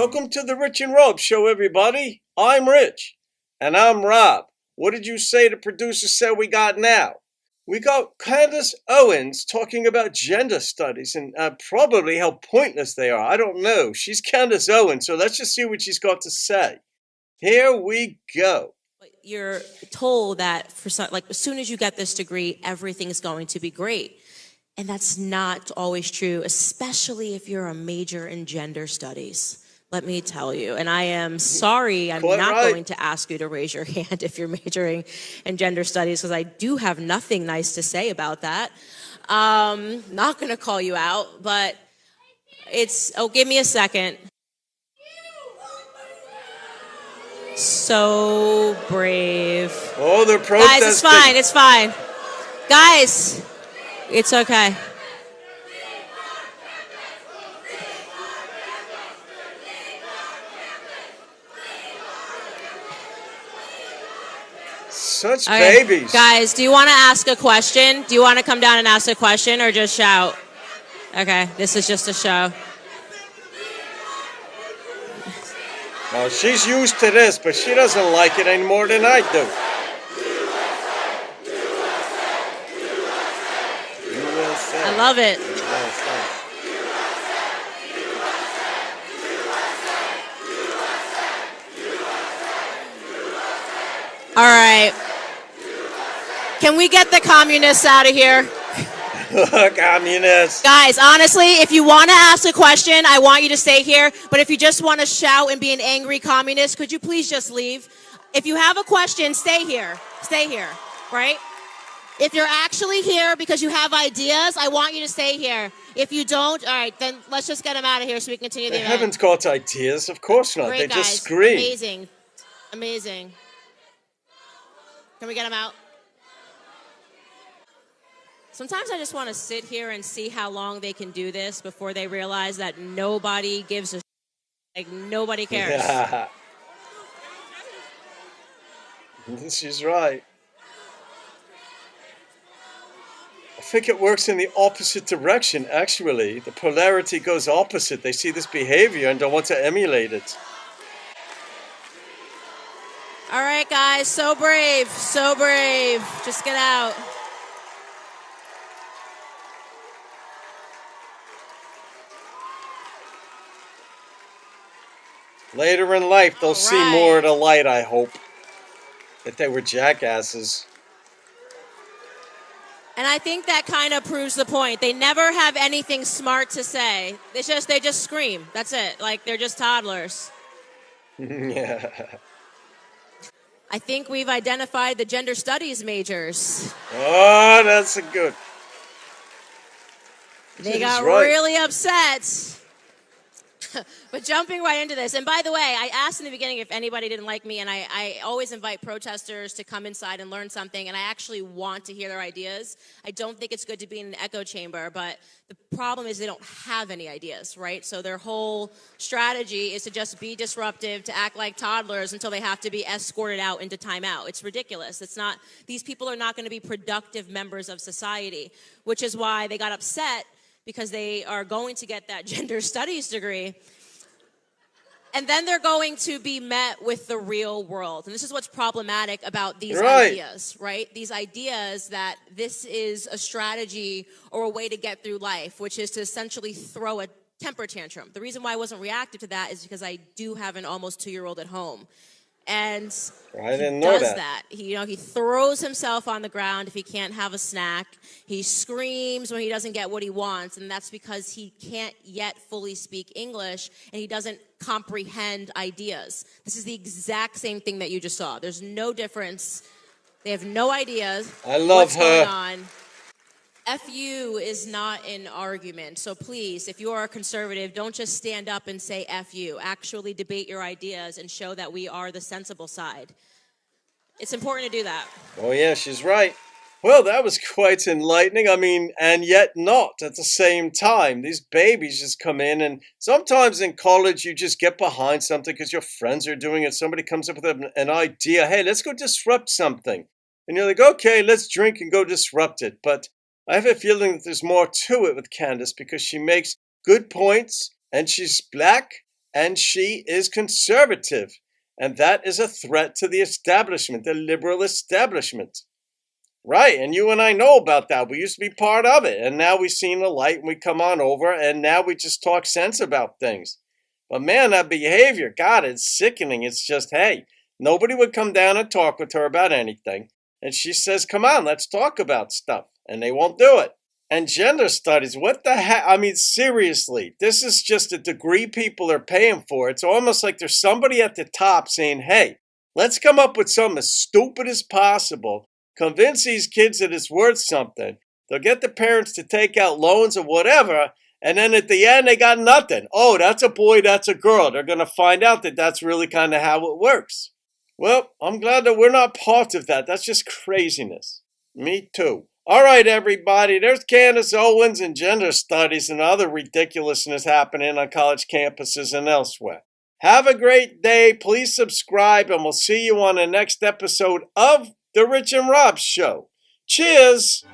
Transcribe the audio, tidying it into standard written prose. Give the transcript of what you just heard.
Welcome to the Rich and Rob Show, everybody. I'm Rich. And I'm Rob. What did you say the producer said we got now? We got Candace Owens talking about gender studies and probably how pointless they are. I don't know. She's Candace Owens, so let's just see what she's got to say. Here we go. You're told that as soon as you get this degree, everything's going to be great. And that's not always true, especially if you're a major in gender studies. Let me tell you. And I am sorry, I'm not going to ask you to raise your hand if you're majoring in gender studies, because I do have nothing nice to say about that. Not going to call you out, but give me a second. So brave. Oh, they're protesting. Guys, it's fine. Guys, it's okay. Such babies. Guys, do you want to ask a question? Do you want to come down and ask a question or just shout? Okay, this is just a show. Well, she's used to this, but she doesn't like it any more than I do. I love it. All right. Can we get the communists out of here? Communists. Guys, honestly, if you want to ask a question, I want you to stay here. But if you just want to shout and be an angry communist, could you please just leave? If you have a question, stay here. Stay here, right? If you're actually here because you have ideas, I want you to stay here. If you don't, all right, then let's just get them out of here so we can continue the event. They haven't got ideas. Of course not. Great, they guys. Just scream. Amazing. Can we get them out? Sometimes I just want to sit here and see how long they can do this before they realize that nobody gives a nobody cares. Yeah. She's right. I think it works in the opposite direction, actually. The polarity goes opposite. They see this behavior and don't want to emulate it. All right, guys, so brave. Just get out. Later in life, they'll see more of the light, I hope. That they were jackasses. And I think that kind of proves the point. They never have anything smart to say. They just scream. That's it. Like, they're just toddlers. Yeah. I think we've identified the gender studies majors. Oh, that's a good. They got really upset. But jumping right into this, and by the way, I asked in the beginning if anybody didn't like me, and I always invite protesters to come inside and learn something, and I actually want to hear their ideas. I don't think it's good to be in an echo chamber, but the problem is they don't have any ideas, right? So their whole strategy is to just be disruptive, to act like toddlers until they have to be escorted out into timeout. It's ridiculous. These people are not going to be productive members of society, which is why they got upset, because they are going to get that gender studies degree. And then they're going to be met with the real world. And this is what's problematic about these ideas, right? These ideas that this is a strategy or a way to get through life, which is to essentially throw a temper tantrum. The reason why I wasn't reactive to that is because I do have an almost 2-year-old at home. And I didn't know that. He throws himself on the ground if he can't have a snack. He screams when he doesn't get what he wants, and that's because he can't yet fully speak English, and he doesn't comprehend ideas. This is the exact same thing that you just saw. There's no difference. They have no ideas. I love what's her. Going on. FU is not an argument. So please, if you are a conservative, don't just stand up and say FU. Actually debate your ideas and show that we are the sensible side. It's important to do that. Oh, yeah, she's right. Well, that was quite enlightening. I mean, and yet not at the same time. These babies just come in, and sometimes in college you just get behind something because your friends are doing it. Somebody comes up with an idea. Hey, let's go disrupt something. And you're like, okay, let's drink and go disrupt it. But I have a feeling that there's more to it with Candace because she makes good points, and she's black, and she is conservative. And that is a threat to the establishment, the liberal establishment. Right, and you and I know about that. We used to be part of it, and now we've seen the light and we come on over, and now we just talk sense about things. But man, that behavior, God, it's sickening. It's just, hey, nobody would come down and talk with her about anything. And she says, come on, let's talk about stuff. And they won't do it. And gender studies, what the heck? I mean, seriously, this is just a degree people are paying for. It's almost like there's somebody at the top saying, hey, let's come up with something as stupid as possible. Convince these kids that it's worth something. They'll get the parents to take out loans or whatever. And then at the end, they got nothing. Oh, that's a boy, that's a girl. They're going to find out that that's really kind of how it works. Well, I'm glad that we're not part of that. That's just craziness. Me too. All right, everybody. There's Candace Owens and gender studies and other ridiculousness happening on college campuses and elsewhere. Have a great day. Please subscribe, and we'll see you on the next episode of The Rich and Rob Show. Cheers!